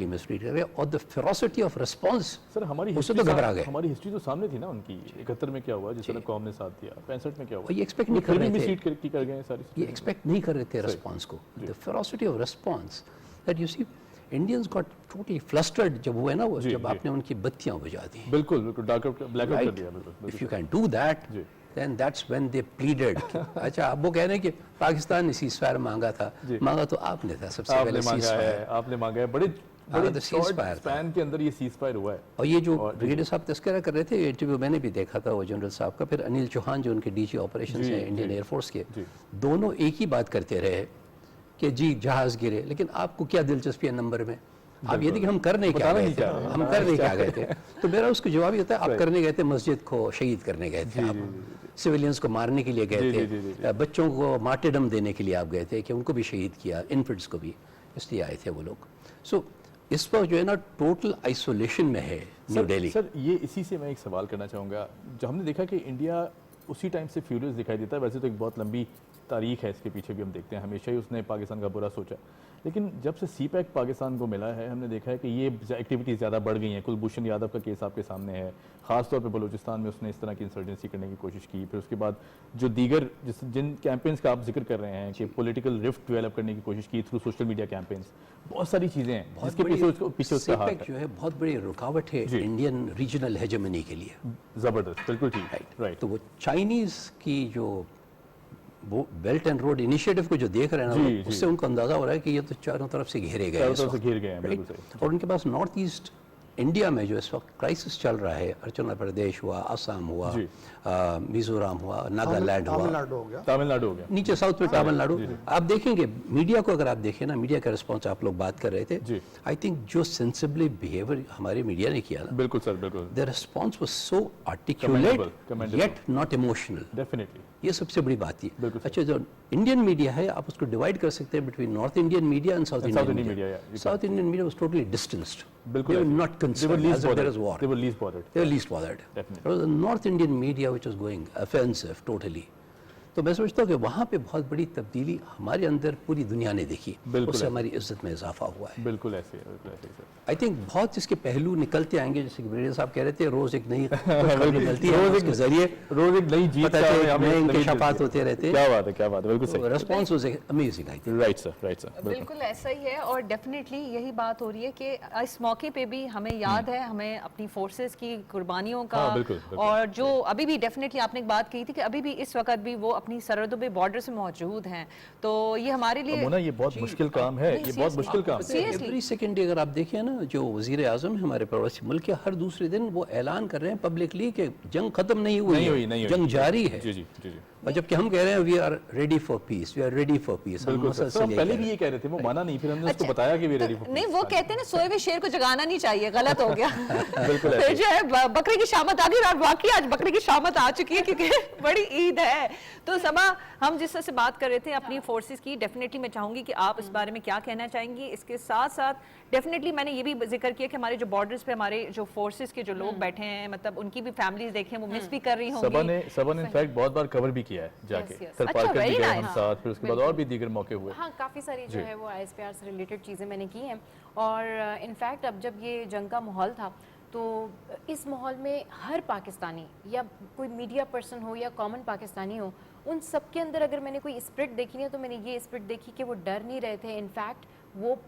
मिसरीड कर गए, और the ferocity of response sir हमारी उससे तो घबरा गए। हमारी हिस्ट्री तो सामने थी ना उनकी, 71 में क्या हुआ जिस तरह कौम ने साथ दिया, 65 में क्या हुआ, ये एक्सपेक्ट नहीं कर रहे थे, मिसरीड कर गए सारी, ये एक्सपेक्ट नहीं कर रहे थे रिस्पांस को, the ferocity of response that you see Indians got totally flustered जब हुए ना वो, जब आपने उनकी बत्तियां बुझा दी। बिल्कुल बिल्कुल, डार्क आउट ब्लैक आउट कर दिया, बिल्कुल। If you can do that then that's when they pleaded अच्छा अब वो कह रहे हैं कि पाकिस्तान ने सीज़फायर मांगा था, मांगा तो आपने था सबसे पहले सीज़फायर, आपने मांगा है, बड़े शॉर्ट स्पैन के अंदर ये सीज़फायर हुआ है। और ये जो ब्रिगेडियर साहब तस्करा कर रहे थे, इंटरव्यू मैंने भी देखा था वो जनरल साहब का, फिर अनिल चौहान जो उनके डीजी ऑपरेशन है इंडियन एयरफोर्स के, दोनों एक ही बात करते रहे कि जी जहाज गिरे, लेकिन आपको क्या दिलचस्पी है नंबर में, आप ये देखिए हम करने क्या गए थे, हम करने क्या गए थे। तो मेरा उसको जवाब ये होता है, आप करने गए थे मस्जिद को शहीद करने गए थे, आप सिविलियंस को मारने के लिए गए थे, बच्चों को मार्टेडम देने के लिए आप गए थे कि उनको भी शहीद किया, इन्फेंट्स को भी, इसलिए आए थे वो लोग। सो इस पर जो है ना टोटल आइसोलेशन में है न्यू दिल्ली। सर ये इसी से मैं एक सवाल करना चाहूँगा, जो हमने देखा कि इंडिया उसी टाइम से फ्यूरियस दिखाई देता है, वैसे तो एक बहुत लंबी तारीख है इसके पीछे भी, हम देखते हैं हमेशा ही उसने पाकिस्तान का बुरा सोचा, लेकिन जब से सी पैक पाकिस्तान को मिला है हमने देखा है कि ये एक्टिविटीज़ ज़्यादा बढ़ गई हैं। कुलभूषण यादव का केस आपके सामने है, ख़ासतौर पे बलूचिस्तान में उसने इस तरह की इंसर्जेंसी करने की कोशिश की, फिर उसके बाद जो दीगर जिन कैंपेन्स का आप जिक्र कर रहे हैं कि पॉलिटिकल रिफ्ट डेवलप करने की कोशिश की थ्रू सोशल मीडिया कैंपेन्स, बहुत सारी चीज़ें हैं जिसके पीछे उसका हाथ है। जो है बहुत बड़ी रुकावट है इंडियन रीजनल हेजेमनी के लिए, ज़बरदस्त, बिल्कुल ठीक, राइट। तो वो चाइनीज़ की जो वो बेल्ट एंड रोड इनिशिएटिव को जो देख रहे हैं ना, उससे उनको अंदाजा हो रहा है कि ये तो चारों तरफ से घेरे गए हैं, और उनके पास नॉर्थ ईस्ट इंडिया में जो इस वक्त क्राइसिस चल रहा है, अरुणाचल प्रदेश हुआ, असम हुआ, मिजोरम हुआ, नागालैंड हुआ, तमिलनाडु हो गया, नीचे साउथ में तमिलनाडु। आप देखेंगे मीडिया को, अगर आप देखें ना मीडिया का रिस्पॉन्स, आप लोग बात कर रहे थे, आई थिंक जो सेंसिबली बिहेवियर हमारे मीडिया ने किया ना, बिल्कुल सर, बिल्कुल, the response was so articulate yet not emotional, definitely, ये सबसे बड़ी बात थी। अच्छा, जो इंडियन मीडिया है आप उसको डिवाइड कर सकते हैं between north Indian media and south Indian media. South Indian media was totally distanced, बिल्कुल, they were not concerned as if there is war, they were least bothered, they were least bothered. Definitely. It was the North Indian media which was going offensive totally. तो मैं सोचता हूँ कि वहाँ पे बहुत बड़ी तब्दीली हमारे अंदर पूरी दुनिया ने देखी, उससे हमारी इज्जत में इजाफा हुआ है। बिल्कुल ऐसे सर। आई थिंक बहुत इसके पहलू निकलते आएंगे, जैसे कि ब्रिगेडियर साहब कह रहे थे रोज एक नई निकलती है, उसके जरिए रोज एक नई जीत नए इंकशाफात होते रहते हैं। क्या बात है, क्या बात है, बिल्कुल सही। Response was amazing, I think. Right sir, right sir, बिल्कुल ऐसा ही है, और डेफिनेटली यही बात हो रही है कि इस मौके पे भी हमें याद है, हमें अपनी फोर्सेस की कुर्बानियों का, और जो अभी भी डेफिनेटली आपने एक बात कही थी कि अभी भी इस वक्त भी वो अपनी सरहदों पे बॉर्डर से मौजूद हैं, तो ये हमारे लिए मोना ये बहुत मुश्किल काम है, ये बहुत मुश्किल काम है। एवरी सेकंड अगर आप देखें ना, जो वजीर आजम है हमारे पड़ोसी मुल्क के, हर दूसरे दिन वो ऐलान कर रहे हैं पब्लिकली कि जंग खत्म नहीं हुई, जंग जारी है। जी जी जी। और जबकि हम कह रहे हैं we are ready for peace, we are ready for peace. हम पहले भी ये कह रहे थे, वो माना नहीं, फिर हमने उसको बताया कि वी रेडी फॉर पीस। नहीं, वो कहते हैं ना सोए हुए शेर को जगाना नहीं चाहिए, गलत हो गया। बिल्कुल। फिर जो है बकरे की शामत आ गई, और वाकई आज बकरे की शामत आ चुकी है क्योंकि बड़ी ईद है। तो समा, हम जिस तरह से बात कर रहे थे अपनी फोर्सेस की, डेफिनेटली मैं चाहूंगी कि आप इस बारे में क्या कहना चाहेंगी। इसके साथ साथ डेफिनेटली मैंने ये भी जिक्र किया कि हमारे जो बॉर्डर्स पे हमारे जो फोर्सेस के जो लोग बैठे हैं, मतलब उनकी भी फैमिलीज देखें, वो मिस भी कर रही होंगी। सबा ने इनफैक्ट बहुत बार कवर भी किया है जाके, थरपारकर भी गए हम साथ, फिर उसके बाद और भी दीगर मौके हुए। हाँ, काफ़ी सारी जो है वो ISPR से रिलेटेड चीज़ें मैंने की हैं, और इनफैक्ट अब जब ये जंग का माहौल था, तो इस माहौल में हर पाकिस्तानी या कोई मीडिया पर्सन हो या कॉमन पाकिस्तानी हो, उन सब के अंदर अगर मैंने कोई स्पिरिट देखी है तो मैंने ये स्पिरिट देखी कि वो डर नहीं रहे थे, इनफैक्ट वो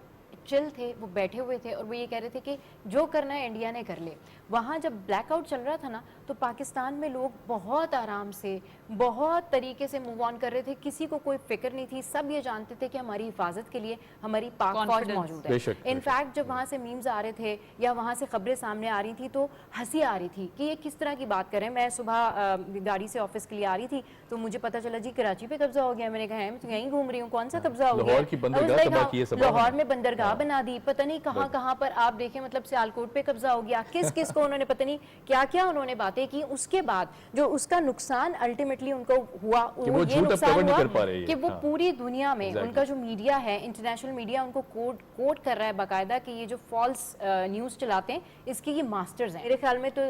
चिल थे, वो बैठे हुए थे और वो ये कह रहे थे कि जो करना है इंडिया ने कर ले। वहाँ जब ब्लैकआउट चल रहा था ना, तो पाकिस्तान में लोग बहुत आराम से, बहुत तरीके से मूव ऑन कर रहे थे, किसी को कोई फिक्र नहीं थी, सब ये जानते थे कि हमारी हिफाजत के लिए हमारी पाक फौज मौजूद है। इनफैक्ट जब वहाँ से मीम्स आ रहे थे या वहाँ से खबरें सामने आ रही थी तो हंसी आ रही थी कि ये किस तरह की बात करें। मैं सुबह गाड़ी से ऑफिस के लिए आ रही थी तो मुझे पता चला जी कराची पे कब्जा हो गया। मैंने कहा मैं तो यहीं घूम रही हूँ, कौन सा कब्जा हो गया? लाहौर में बंदरगाह बना दी, पता नहीं कहाँ कहाँ पर आप देखें, मतलब सियालकोट पे कब्जा हो गया, किस किस को उन्होंने पता नहीं क्या क्या उन्होंने बातें की। उसके बाद जो उसका नुकसान अल्टीमेटली उनको हुआ, वो ये नुकसान हुआ कि वो पूरी दुनिया में उनका जो मीडिया है, इंटरनेशनल मीडिया उनको कोट कर रहा है बाकायदा कि ये जो फॉल्स न्यूज़ चलाते हैं इसके ये मास्टर्स हैं। मेरे ख्याल में तो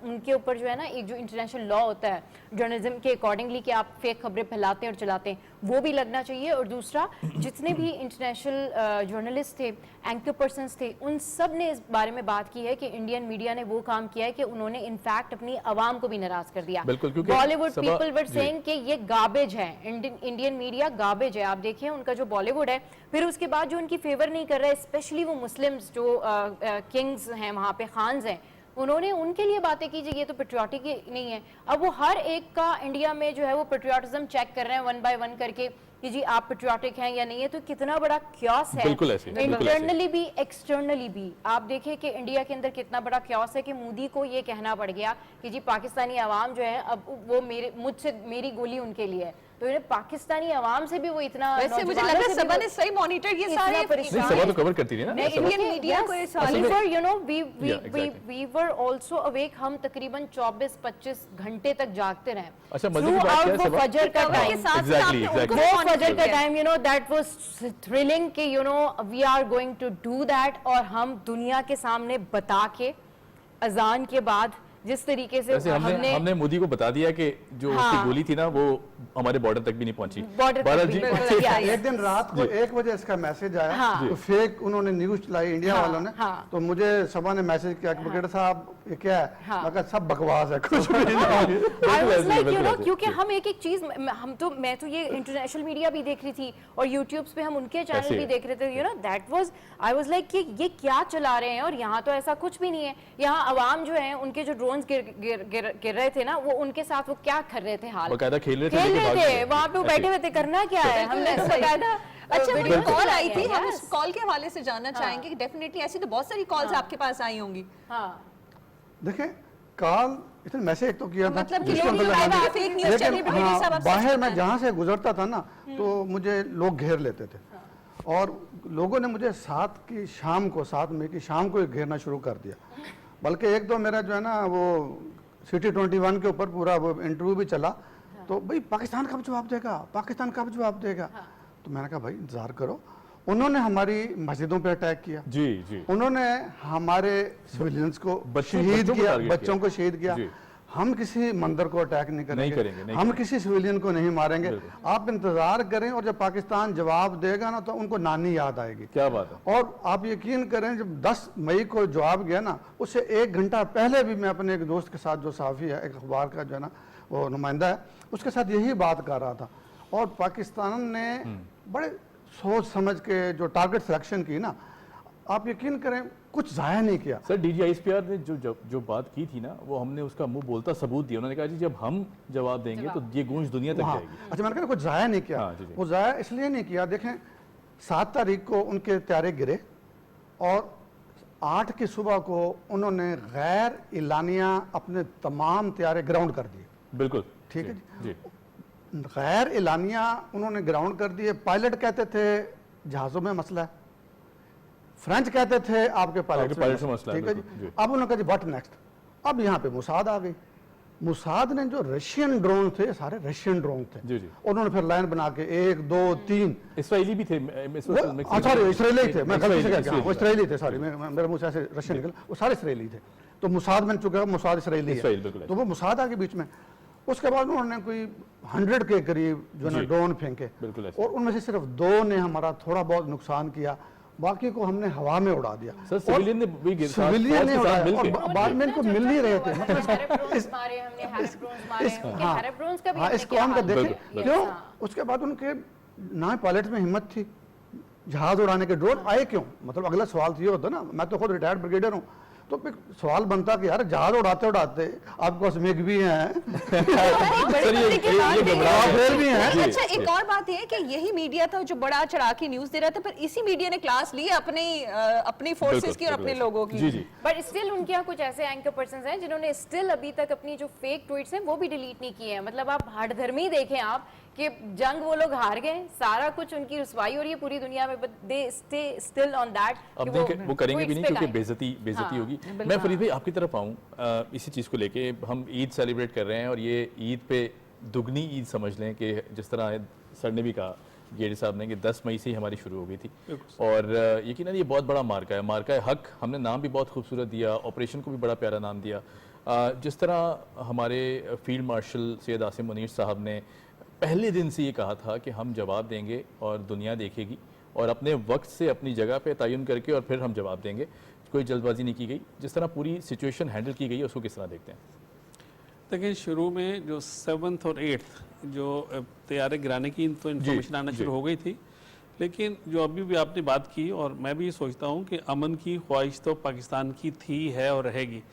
उनके ऊपर जो है ना एक जो इंटरनेशनल लॉ होता है जर्नलिज्म के अकॉर्डिंगली कि आप फेक खबरें फैलाते हैं और चलाते हैं, वो भी लगना चाहिए। और दूसरा, जितने भी इंटरनेशनल जर्नलिस्ट थे, एंकर पर्सन्स थे, उन सब ने इस बारे में बात की है कि इंडियन मीडिया ने वो काम किया है कि उन्होंने इनफैक्ट अपनी आवाम को भी नाराज कर दिया। बॉलीवुड पीपल वर सेइंग कि ये गार्बेज है, इंडियन मीडिया गार्बेज है। आप देखिए उनका जो बॉलीवुड है, फिर उसके बाद जो उनकी फेवर नहीं कर रहा है, स्पेशली वो मुस्लिम्स जो किंग्स हैं वहाँ पे, खान्स हैं, उन्होंने उनके लिए बातें की ये तो पेट्रियाटिक नहीं है। अब वो हर एक का इंडिया में जो है वो पेट्रियाटिज्म चेक कर रहे हैं वन बाय वन करके कि जी आप पेट्रियाटिक हैं या नहीं है। तो कितना बड़ा क्योस है इंटरनली भी एक्सटर्नली भी। आप देखें कि इंडिया के अंदर कितना बड़ा क्योस है कि मोदी को ये कहना पड़ गया कि जी पाकिस्तानी आवाम जो है अब वो मेरी गोली उनके लिए है। तो इन्हें पाकिस्तानी आवाम से भी वो इतना, वैसे मुझे लग रहा है सबा ने सही मॉनिटर ये सारे सबा तो कवर करती थी ना इंडियन मीडिया को। ये सारे you know we were also awake, हम तकरीबन 24-25 घंटे तक जागते रहे। अच्छा, मजे की बात क्या है सबा? फजर का टाइम, वो फजर का time, you know that was thrilling कि you know we are going to do that. और हम दुनिया के सामने बता के अजान के बाद जिस तरीके से हमने मोदी को बता दिया कि जो उसकी गोली थी ना वो हमारे बॉर्डर तक भी नहीं पहुंची। एक दिन रात को 1 बजे इसका मैसेज आया, तो फेक उन्होंने न्यूज चलाई इंडिया वालों ने। तो मुझे सबा ने मैसेज किया कि ब्रिगेडियर साहब ये क्या है? मैं कहा सब बकवास है, कुछ भी नहीं। क्योंकि हम एक एक चीज, मैं तो ये इंटरनेशनल मीडिया भी देख रही थी और यूट्यूब पे हम उनके चैनल भी देख रहे थे। You know that was, I was like कि ये क्या चला रहे हैं। और यहाँ तो ऐसा कुछ भी नहीं है। यहाँ आवाम जो है उनके जो ड्रोन गिर रहे थे ना, वो उनके साथ वो क्या कर रहे थे, हाल खेल रहे थे वहाँ पे, वो बैठे हुए थे, करना क्या है। हमने बकायदा अच्छा मुझे कॉल आई थी, हम उस कॉल के हवाले से जानना चाहेंगे कि डेफिनेटली ऐसी तो बहुत सारी कॉल्स आपके पास आई होंगी। देखें कॉल इतने मैसेज तो किया था, मतलब कि लोग फेक न्यूज़ चली, बाहर मैं जहाँ से गुजरता था ना तो मुझे लोग घेर लेते थे। और लोगों ने मुझे 7 मई की शाम को घेरना शुरू कर दिया। बल्कि एक दो मेरा जो है ना वो सिटी 21 के ऊपर पूरा वो इंटरव्यू भी चला। तो भाई पाकिस्तान कब जवाब देगा, पाकिस्तान कब जवाब देगा? तो मैंने कहा भाई इंतजार करो। उन्होंने हमारी मस्जिदों पे अटैक किया, जी। उन्होंने हमारे सिविलियंस को शहीद किया, बच्चों को शहीद किया। हम किसी मंदिर को अटैक नहीं करेंगे, हम किसी सिविलियन को नहीं मारेंगे। आप इंतजार करें और जब पाकिस्तान जवाब देगा ना तो उनको नानी याद आएगी। क्या बात है। और आप यकीन करें जब 10 मई को जवाब गया ना, उससे 1 घंटा पहले भी मैं अपने एक दोस्त के साथ जो सहाफ़ी है, एक अखबार का जो है ना वो नुमाइंदा है, उसके साथ यही बात कर रहा था। और पाकिस्तान ने बड़े सोच समझ के जो टारगेट सिलेक्शन की ना, आप यकीन करें कुछ जाया नहीं किया। सर DGISPR ने जो बात की थी ना, वो हमने उसका मुंह बोलता सबूत दिया। उन्होंने कहा जी जब हम जवाब देंगे तो ये गूंज दुनिया तक जाएगी। अच्छा, मैंने कहा कुछ जाया नहीं किया। वो जाया इसलिए नहीं किया, देखें 7 तारीख को उनके तैयारे गिरे और 8 की सुबह को उन्होंने गैर इलानिया अपने तमाम तैयारे ग्राउंड कर दिए। बिल्कुल ठीक है जी। गैर इलानिया उन्होंने ग्राउंड कर दिए। पायलट कहते थे जहाज़ों में मसला है, फ्रेंच कहते थे आपके पायलट से मसला है। ठीक है जी। अब उन्होंने कहा जी व्हाट नेक्स्ट? अब यहाँ पे मुसाद आ गई। मुसाद ने जो रशियन ड्रोन थे, सारे रशियन ड्रोन थे। जी। उन्होंने फिर लाइन बना के 1 2 3 इसराइली भी थे। सॉरी इसराइली थे, मैं गलती से कह गया, वो इसराइली थे। सॉरी मेरे मुंह से ऐसे रशियन निकला, वो सारे इसराइली थे। तो मुसाद बन चुका है, मुसाद इसराइली है, तो वो मुसाद आ गए बीच में। उसके बाद उन्होंने कोई 100 के करीब जो है ड्रोन फेंके और उनमें से सिर्फ 2 ने हमारा थोड़ा बहुत नुकसान किया, बाकी को हमने हवा में उड़ा दिया। सिविलियन ने उड़ाया और बाद में इनको मिल नहीं रहे थे। हाँ, इस कौम का देखें क्यों। उसके बाद उनके ना पायलट में हिम्मत थी, जहाज उड़ाने के ड्रोन आए क्यों? मतलब अगला सवाल तो ये होता ना, मैं तो खुद रिटायर्ड ब्रिगेडियर हूँ, तो फिर सवाल बनता कि यार जहाज उड़ाते उड़ाते आपके पास मेघ भी हैं बड़े मजे की बात है। राफेल भी हैं। अच्छा, एक और बात ये है कि यही मीडिया था जो बड़ा चढ़ा के न्यूज दे रहा था, पर इसी मीडिया ने क्लास ली अपनी फोर्सेस की और अपने लोगों की। जी जी। बट स्टिल उनके यहाँ कुछ ऐसे एंकर पर्सन हैं जिन्होंने स्टिल अभी तक अपनी जो फेक ट्वीट्स हैं वो भी डिलीट नहीं किए हैं। मतलब आप हठधर्मी देखें आप कि जंग वो लोग हार गए, सारा कुछ उनकी रुसवाई हो रही है पूरी दुनिया में, but they stay still on that. अब वो करेंगे भी नहीं क्योंकि बेइज्जती होगी। मैं फरीद भाई आपकी तरफ आऊँ इसी चीज़ को लेके, हम ईद सेलिब्रेट कर रहे हैं और ये ईद पे दुगनी ईद समझ लें कि जिस तरह सर ने भी कहा गेडी साहब ने कि 10 मई से ही हमारी शुरू हो गई थी, और यकीनन ये बहुत बड़ा मार्का है हक। हमने नाम भी बहुत खूबसूरत दिया, ऑपरेशन को भी बड़ा प्यारा नाम दिया। जिस तरह हमारे फील्ड मार्शल सैयद आसिम मुनीर साहब ने पहले दिन से ये कहा था कि हम जवाब देंगे और दुनिया देखेगी, और अपने वक्त से अपनी जगह पे तयन करके और फिर हम जवाब देंगे, कोई जल्दबाजी नहीं की गई। जिस तरह पूरी सिचुएशन हैंडल की गई है उसको किस तरह देखते हैं? देखिए, शुरू में जो 7th और 8th जो तैयारी गिराने की तो इन्फॉर्मेशन आना शुरू हो गई थी, लेकिन जो अभी भी आपने बात की, और मैं भी सोचता हूँ कि अमन की ख्वाहिश तो पाकिस्तान की थी, है और रहेगी,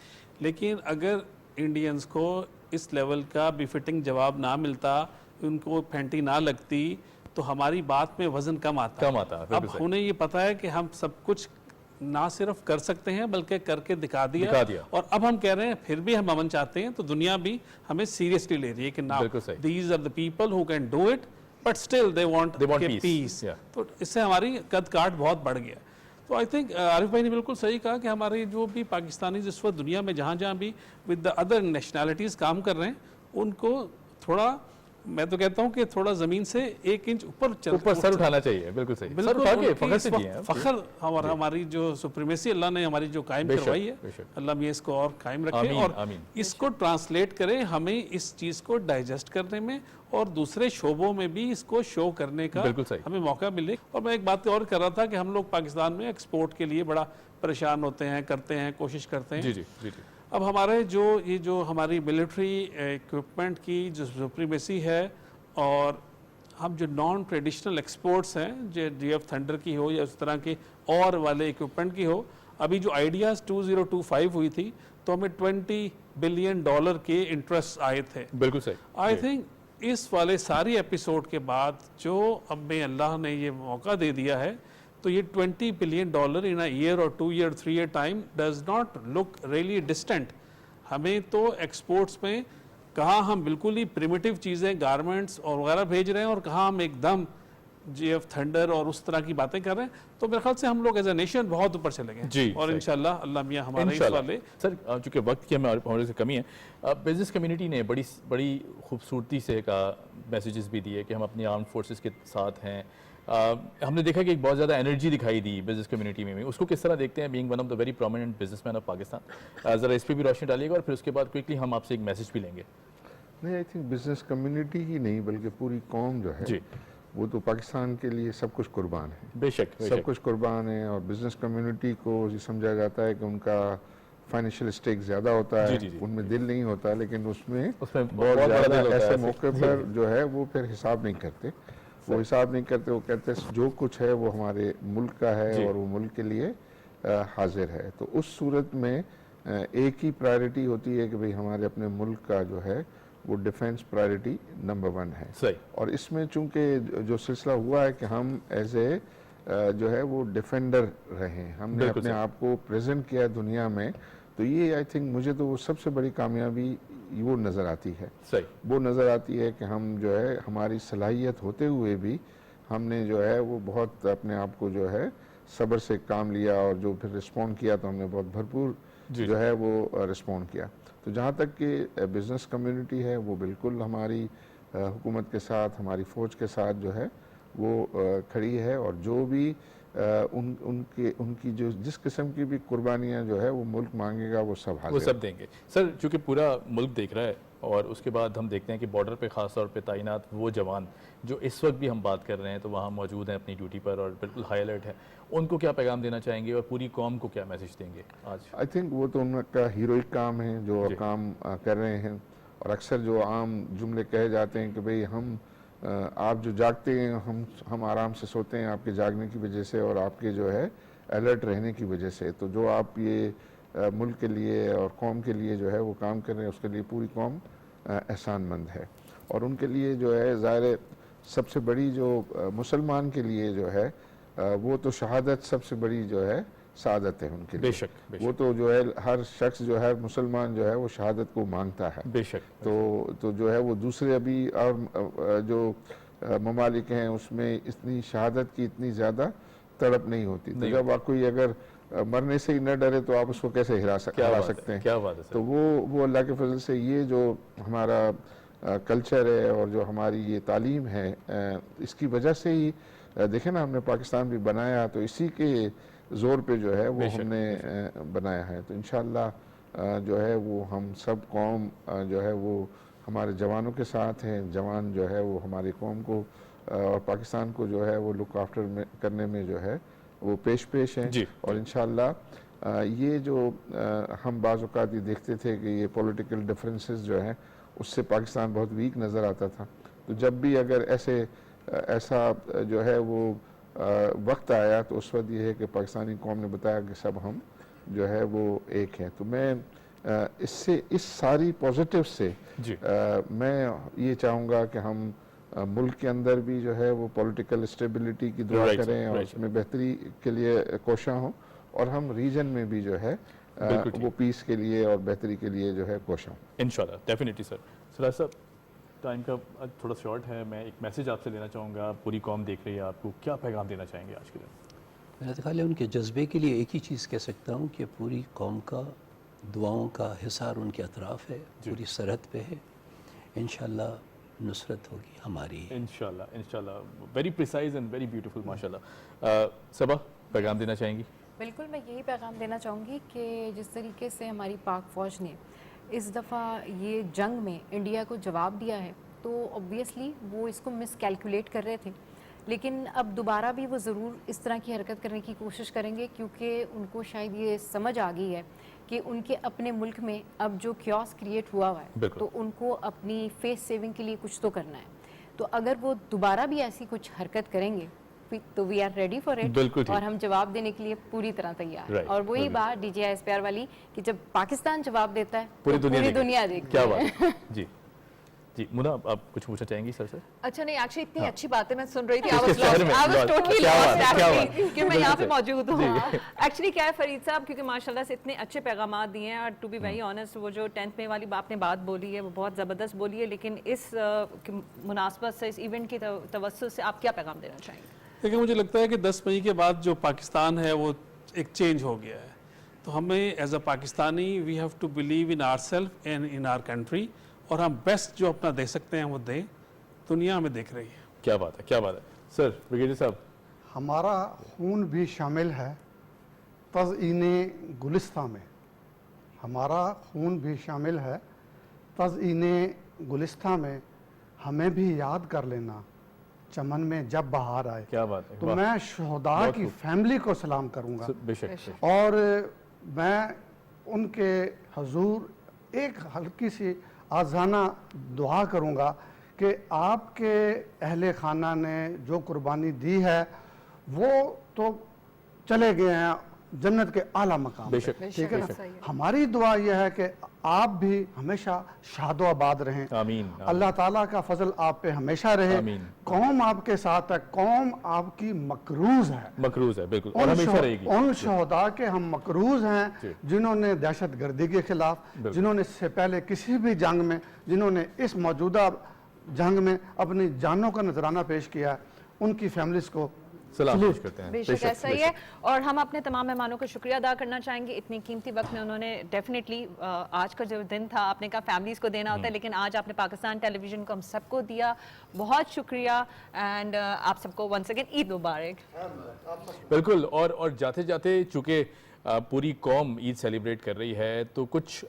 लेकिन अगर इंडियंस को इस लेवल का बिफिटिंग जवाब ना मिलता, उनको फैंटी ना लगती, तो हमारी बात में वजन कम आता। अब उन्हें ये पता है कि हम सब कुछ ना सिर्फ कर सकते हैं बल्कि करके दिखा दिया। और अब हम कह रहे हैं फिर भी हम अमन चाहते हैं, तो दुनिया भी हमें सीरियसली ले रही है कि now these are the people who can do it, but still they want peace. तो इससे हमारी कद काठ बहुत बढ़ गया। तो आई थिंक आरिफ भाई ने बिल्कुल सही कहा कि हमारे जो भी पाकिस्तानी इस वक्त दुनिया में जहाँ जहाँ भी विद द अदर नेशनैलिटीज़ काम कर रहे हैं, उनको थोड़ा, मैं तो कहता हूं कि थोड़ा जमीन से 1 इंच ऊपर सर उठाना चाहिए। बिल्कुल सही, सर उठा के फखर से दिए हैं। फखर हमारी जो सुप्रीमेसी अल्लाह ने हमारी जो कायम करवाई है, अल्लाह में इसको और कायम रखे और इसको ट्रांसलेट करे, हमें इस चीज को डाइजेस्ट करने में और दूसरे शोबों में भी इसको शो करने का हमें मौका मिले। और मैं एक बात और कर रहा था कि हम लोग पाकिस्तान में एक्सपोर्ट के लिए बड़ा परेशान होते हैं, करते हैं, कोशिश करते हैं। जी जी जी। अब हमारे जो हमारी मिलिट्री इक्विपमेंट की जो सुप्रीमेसी है, और हम जो नॉन ट्रेडिशनल एक्सपोर्ट्स हैं, जो DF थंडर की हो या उस तरह के और वाले इक्विपमेंट की हो, अभी जो आइडियाज़ 2025 हुई थी तो हमें $20 बिलियन के इंटरेस्ट आए थे। बिल्कुल सही। आई थिंक इस वाले सारी एपिसोड के बाद जो अब में अल्लाह ने ये मौका दे दिया है, तो ये $20 बिलियन इन अ ईयर और 2 year 3 year time does not look really distant. हमें तो एक्सपोर्ट्स में कहाँ हम बिल्कुल ही प्रिमिटिव चीज़ें, गारमेंट्स और वगैरह भेज रहे हैं, और कहाँ हम एकदम JF थंडर और उस तरह की बातें कर रहे हैं। तो मेरे ख्याल से हम लोग एज ए नेशन बहुत ऊपर चले गए, और इंशाल्लाह अल्लाह मियां हमारे इस वाले। सर चूंकि वक्त की हमारे से कमी है, बिजनेस कम्युनिटी ने बड़ी खूबसूरती से का मैसेजेस भी दिए कि हम अपनी आर्म फोर्सेस के साथ हैं। हमने देखा कि एक बहुत ज़्यादा एनर्जी दिखाई दी बिजनेस कम्युनिटी में भी। उसको किस तरह देखते हैं, being one of the very prominent businessman of Pakistan? ज़रा इस पर भी रोशनी डालिएगा और फिर उसके बाद क्विकली हम आपसे एक मैसेज भी लेंगे। नहीं, आई थिंक बिजनेस कम्युनिटी ही नहीं बल्कि पूरी कौम जो है वो तो पाकिस्तान के लिए सब कुछ कुर्बान है। बेशक सब कुछ कुर्बान है, और बिजनेस कम्युनिटी को ये समझा जाता है कि उनका फाइनेंशियल स्टेक ज़्यादा होता है, उनमें दिल नहीं होता, लेकिन उसमें बहुत ज़्यादा ऐसे मौके पर जो है वो फिर हिसाब नहीं करते। वो हिसाब नहीं करते, वो कहते हैं जो कुछ है वो हमारे मुल्क का है और वो मुल्क के लिए हाजिर है। तो उस सूरत में एक ही प्रायोरिटी होती है कि भाई हमारे अपने मुल्क का जो है वो डिफेंस प्रायोरिटी नंबर 1 है। सही। और इसमें चूंकि जो सिलसिला हुआ है कि हम एज ए जो है वो डिफेंडर रहे, हमने अपने आप को प्रेजेंट किया दुनिया में, तो ये आई थिंक मुझे तो वो सबसे बड़ी कामयाबी वो नज़र आती है। सही। वो नज़र आती है कि हम जो है हमारी सलाहियत होते हुए भी हमने जो है वो बहुत अपने आप को जो है सब्र से काम लिया, और जो फिर रिस्पॉन्ड किया तो हमने बहुत भरपूर जो है वो रिस्पॉन्ड किया। तो जहाँ तक कि बिज़नेस कम्युनिटी है वो बिल्कुल हमारी हुकूमत के साथ, हमारी फ़ौज के साथ जो है वो खड़ी है, और जो भी उनकी जो जिस किस्म की भी कुर्बानियाँ जो है वो मुल्क मांगेगा वो सब हाजिर, वो सब देंगे। सर चूँकि पूरा मुल्क देख रहा है, और उसके बाद हम देखते हैं कि बॉर्डर पे ख़ास तौर पे तैनात वो जवान जो इस वक्त भी हम बात कर रहे हैं तो वहाँ मौजूद हैं अपनी ड्यूटी पर और बिल्कुल हाई अलर्ट है, उनको क्या पैगाम देना चाहेंगे और पूरी कौम को क्या मैसेज देंगे आज? आई थिंक वो तो उनका हीरोइक काम है जो काम कर रहे हैं, और अक्सर जो आम जुमले कहे जाते हैं कि भाई हम आप जो जागते हैं, हम आराम से सोते हैं आपके जागने की वजह से और आपके जो है अलर्ट रहने की वजह से। तो जो आप ये मुल्क के लिए और कौम के लिए जो है वो काम कर रहे हैं, उसके लिए पूरी कौम एहसानमंद है। और उनके लिए जो है ज़ाहिर सबसे बड़ी जो मुसलमान के लिए जो है वो तो शहादत सबसे बड़ी जो है सादत है उनके लिए। बेशक, बेशक। वो तो जो है हर शख्स जो है मुसलमान जो है वो शहादत को मांगता है। बेशक। तो जो है वो दूसरे अभी और जो ममालिक हैं उसमें इतनी शहादत की इतनी ज़्यादा तड़प नहीं होती। तो जब आप कोई अगर मरने से ही न डरे तो आप उसको कैसे हरा सकते हैं? क्या बात है। तो वो अल्लाह के फजल से ये जो हमारा कल्चर है और जो हमारी ये तालीम है, इसकी वजह से ही देखें ना हमने पाकिस्तान भी बनाया, तो इसी के ज़ोर पे जो है वो हमने बनाया है। तो इंशाअल्लाह जो है वो हम सब कौम जो है वो हमारे जवानों के साथ हैं। जवान जो है वो हमारी कौम को और पाकिस्तान को जो है वो लुक आफ्टर करने में जो है वो पेश हैं। और इंशाअल्लाह ये जो हम बाज़ औक़ात ये देखते थे कि ये पॉलिटिकल डिफरेंसेस जो हैं उससे पाकिस्तान बहुत वीक नज़र आता था। तो जब भी अगर ऐसा जो है वो वक्त आया तो उस वक्त ये है कि पाकिस्तानी कौम ने बताया कि सब हम जो है वो एक हैं। तो मैं इससे इस सारी पॉजिटिव से मैं ये चाहूँगा कि हम मुल्क के अंदर भी जो है वो पॉलिटिकल स्टेबिलिटी की दुआ करें और उसमें बेहतरी के लिए कोशिश हों, और हम रीजन में भी जो है वो पीस के लिए और बेहतरी के लिए जो है कोशिश हों इंशाल्लाह। Definitely sir. सिराज साहब, टाइम का थोड़ा शॉर्ट है, मैं एक मैसेज आपसे लेना चाहूँगा। पूरी कौम देख रही है आपको, क्या पैगाम देना चाहेंगे आज के दिन? मेरा ख्याल है उनके जज्बे के लिए एक ही चीज़ कह सकता हूँ कि पूरी कौम का दुआओं का हिसार उनके अतराफ़ है, पूरी सरहद पे है। इंशाल्लाह नुसरत होगी हमारी। इंशाल्लाह। Very precise and very beautiful माशाल्लाह। सबा, पैगाम देना चाहेंगी? बिल्कुल, मैं यही पैगाम देना चाहूँगी कि जिस तरीके से हमारी पाक फ़ौज ने इस दफ़ा ये जंग में इंडिया को जवाब दिया है, तो ऑब्वियसली वो इसको मिसकैलकुलेट कर रहे थे, लेकिन अब दोबारा भी वो ज़रूर इस तरह की हरकत करने की कोशिश करेंगे, क्योंकि उनको शायद ये समझ आ गई है कि उनके अपने मुल्क में अब जो क्योस क्रिएट हुआ है, तो उनको अपनी फेस सेविंग के लिए कुछ तो करना है। तो अगर वो दोबारा भी ऐसी कुछ हरकत करेंगे तो we are ready for it, और हम जवाब देने के लिए पूरी तरह तैयार हैं। और वही बात DGISPR वाली कि जब पाकिस्तान जवाब देता है पूरी दुनिया देखती है। क्या बात जी जी। मुना, आप कुछ पूछना चाहेंगी सर से? अच्छा नहीं, एक्चुअली इतनी अच्छी बातें मैं सुन रही थी, I was totally lost actually, कि मैं यहाँ पे मौजूद हूँ। एक्चुअली क्या है फरीद साहब, क्योंकि माशाल्लाह से इतने अच्छे पैगाम दिए हैं, और टू बी वेरी ऑनेस्ट वो जो 10th मई वाली आपने बात बोली है वो बहुत ज़बरदस्त बोली है, लेकिन इस मुनासबत से, इस इवेंट की तवज्जो से आप क्या पैगाम देना चाहेंगे? देखिए, मुझे लगता है कि 10 मई के बाद जो पाकिस्तान है वो एक चेंज हो गया है। तो हमें as a Pakistani we have to believe in ourselves and in our country, और हम बेस्ट जो अपना दे सकते हैं वो दें। दुनिया हमें देख रही है। क्या बात है, क्या बात है। सर ब्रिगेडियर साहब, हमारा खून भी शामिल है तज़ईने गुलिस्तां में, हमारा खून भी शामिल है तज़ईने गुलिस्तां में, हमें भी याद कर लेना चमन में जब बहार आए। क्या बात है। तो मैं शहदा की फैमिली को सलाम करूंगा, बेशक, और मैं उनके हजूर एक हल्की सी आज़ाना दुआ करूंगा कि आपके अहले खाना ने जो कुर्बानी दी है वो तो चले गए हैं जन्नत के आला मकाम पे, ठीक है ना। हमारी दुआ यह है कि आप भी हमेशा शादो आबाद रहें, आमीन। अल्लाह ताला का फजल आप पे हमेशा रहे, कौम आपके साथ है, कौम आपकी मकरूज है, बिल्कुल, और हमेशा रहेगी। उन शहदा के हम मकरूज हैं जिन्होंने दहशत गर्दी के खिलाफ, जिन्होंने इससे पहले किसी भी जंग में, जिन्होंने इस मौजूदा जंग में अपनी जानों का नजराना पेश किया, उनकी फैमिलीज को सलाम पेश करते हैं। बेशक ऐसा ही है, और हम अपने तमाम मेहमानों का शुक्रिया अदा करना चाहेंगे। इतनी कीमती वक्त में उन्होंने डेफिनेटली आज का जो दिन था आपने कहा फैमिलीज को देना होता है, लेकिन आज आपने पाकिस्तान टेलीविजन को हम सबको दिया, बहुत शुक्रिया। एंड आप सबको वंस अगेन ईद मुबारक। बिल्कुल, और जाते जाते चूंकि पूरी कौम ईद सेलिब्रेट कर रही है, तो कुछ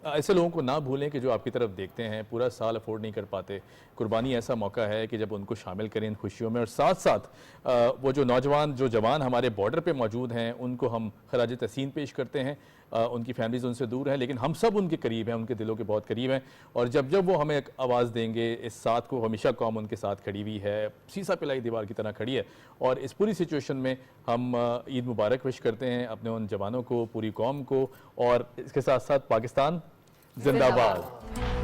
ऐसे लोगों को ना भूलें कि जो आपकी तरफ देखते हैं, पूरा साल अफोर्ड नहीं कर पाते। कुर्बानी ऐसा मौका है कि जब उनको शामिल करें इन खुशियों में, और साथ साथ वो जो नौजवान, जो जवान हमारे बॉर्डर पे मौजूद हैं, उनको हम खराज तहसीन पेश करते हैं। उनकी फैमिलीज़ उनसे दूर हैं, लेकिन हम सब उनके करीब हैं, उनके दिलों के बहुत करीब हैं। और जब जब वो हमें एक आवाज़ देंगे, इस साथ को हमेशा कौम उनके साथ खड़ी हुई है, सीसा पिलाई दीवार की तरह खड़ी है। और इस पूरी सिचुएशन में हम ईद मुबारक विश करते हैं अपने उन जवानों को, पूरी कौम को, और इसके साथ साथ पाकिस्तान जिंदाबाद।